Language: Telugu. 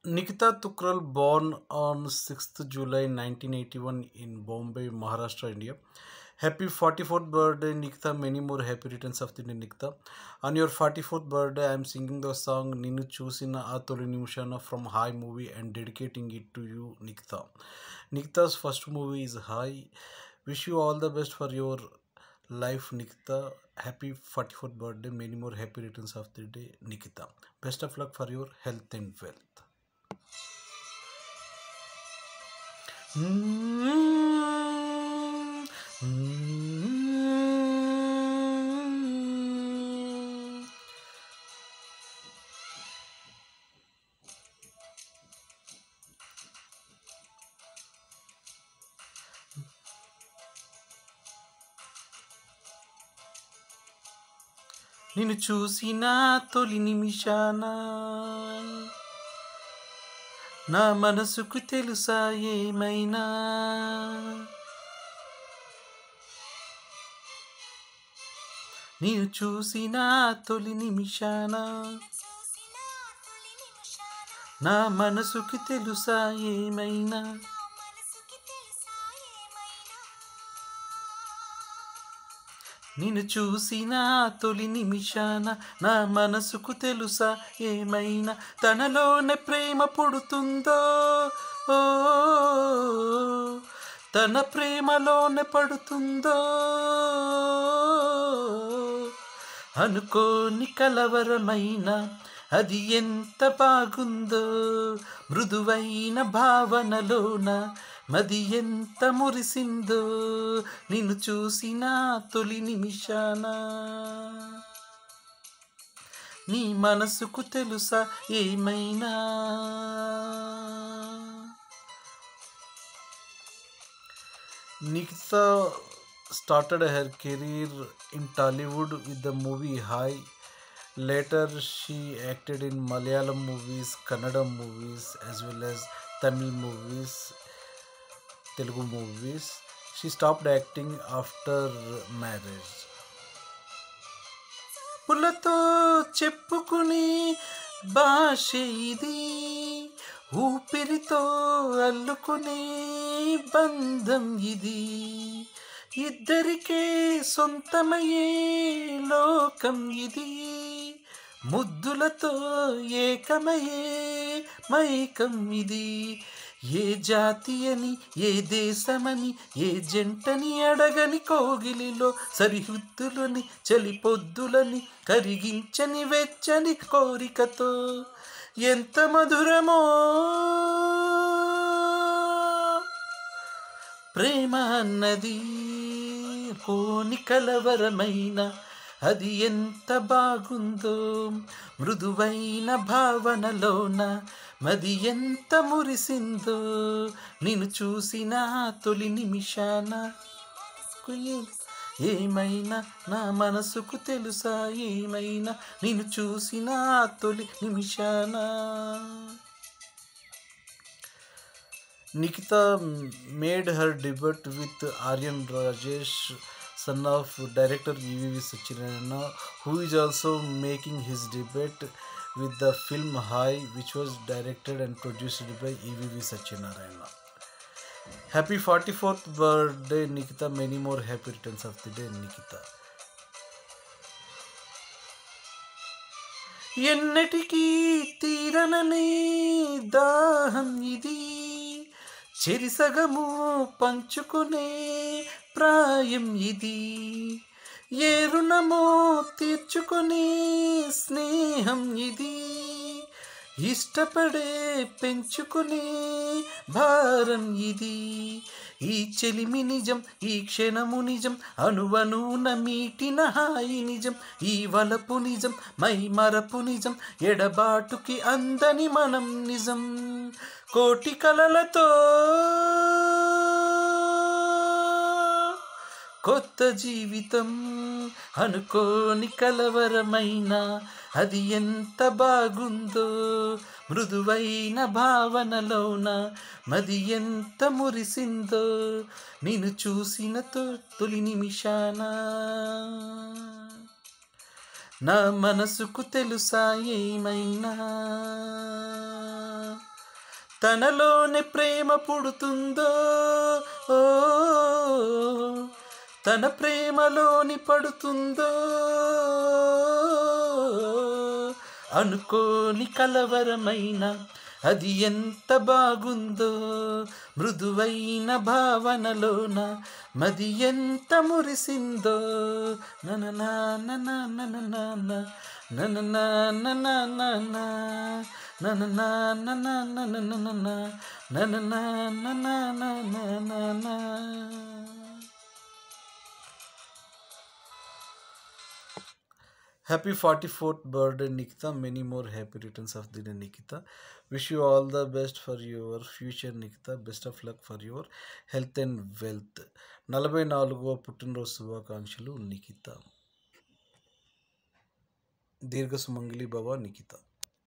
Nikita Tukral, born on 6th July 1981 in Bombay, Maharashtra, India. Happy 44th birthday, Nikita. Many more happy returns of the day, Nikita. On your 44th birthday, I am singing the song Ninu Chusina Atoli Nimshana from High movie and dedicating it to you, Nikita. Nikita's first movie is High. Wish you all the best for your life, Nikita. Happy 44th birthday. Many more happy returns of the day, Nikita. Best of luck for your health and wealth. నిన్ను చూసిన తొలి నిమిషాన నా మనసుకు తెలుసా ఏమైనా నేను చూసిన తొలి నిమిషాన నా మనసుకు తెలుసా ఏమైనా నిన్ను చూసిన తొలి నిమిషాన నా మనసుకు తెలుసా ఏమైనా తనలోనే ప్రేమ పుడుతుందో తన ప్రేమలోనే పడుతుందో అనుకోని కలవరమైన అది ఎంత బాగుందో మృదువైన భావనలోన మది ఎంత మురిసిందో నిన్ను చూసిన తొలి నిమిషాన నీ మనసుకు తెలుసా ఏమైనా Nikita started her career in Tollywood with the movie High. Later, she acted in Malayalam movies, Kannada movies, as well as Tamil movies, Telugu movies. She stopped acting after marriage. పులతో చెప్పుకుని భాషే ఇది ఊపిరితో అల్లుకునే బంధం ఇది ఇద్దరికే సొంతమయ్యే లోకం ఇది ముద్దులతో ఏకమయ్యే మైకం ఇది ఏ జాతి అని ఏ దేశమని ఏ జంటని అడగని కోగిలిలో సరిహద్దులని చలిపొద్దులని కరిగించని వెచ్చని కోరికతో ఎంత మధురమో ప్రేమ అన్నది కోని కలవరమైన అది ఎంత బాగుందో మృదువైన భావనలోన మది ఎంత మురిసిందో నిన్ను చూసిన తొలి నిమిషాన ఏమైనా నా మనసుకు తెలుసా ఏమైనా నిన్ను చూసిన తొలి నిమిషాన Nikita made her debut with Aryan Rajesh, son of director E.V.V. Satyanarayana, who is also making his debut with the film High, which was directed and produced by E.V.V. Satyanarayana. Happy 44th birthday, Nikita. Many more happy returns of the day, Nikita. ఎన్నటికీ తీరననే దాహం ఇది చెరిసగము పంచుకునే ప్రాయం ఇది ఏ రుణమో తీర్చుకునే స్నేహం ఇది ఇష్టపడే పెంచుకునే భారం ఇది ఈ చెలిమి నిజం ఈ క్షణము నిజం అణువణువున మీటిన హాయి నిజం ఈ వలపు నిజం మై మరపు నిజం ఎడబాటుకి అందని మనం నిజం కోటి కలలతో కొత్త జీవితం అనుకోని కలవరమైన అది ఎంత బాగుందో మృదువైన భావనలోన మది ఎంత మురిసిందో నిన్ను చూసిన తొలి నిమిషాన నా మనసుకు తెలుసా ఏమైనా తనలోనే ప్రేమ పుడుతుందో, ఓ తన ప్రేమలోని పడుతుందో, అనుకోని కలవరమైన అది ఎంత బాగుందో, మృదువైన భావనలోన మది ఎంత మురిసిందో. నననా నననా నననా నననా నననా నననా నననా నననా నననా. Happy 44th birthday, Nikita. Many more happy returns of the day, Nikita. Wish you all the best for your future, Nikita. Best of luck for your health and wealth. 44వ పుట్టినరోజు శుభాకాంక్షలు, నిఖిత. దీర్ఘ సుమంగళి భవ, నిఖిత.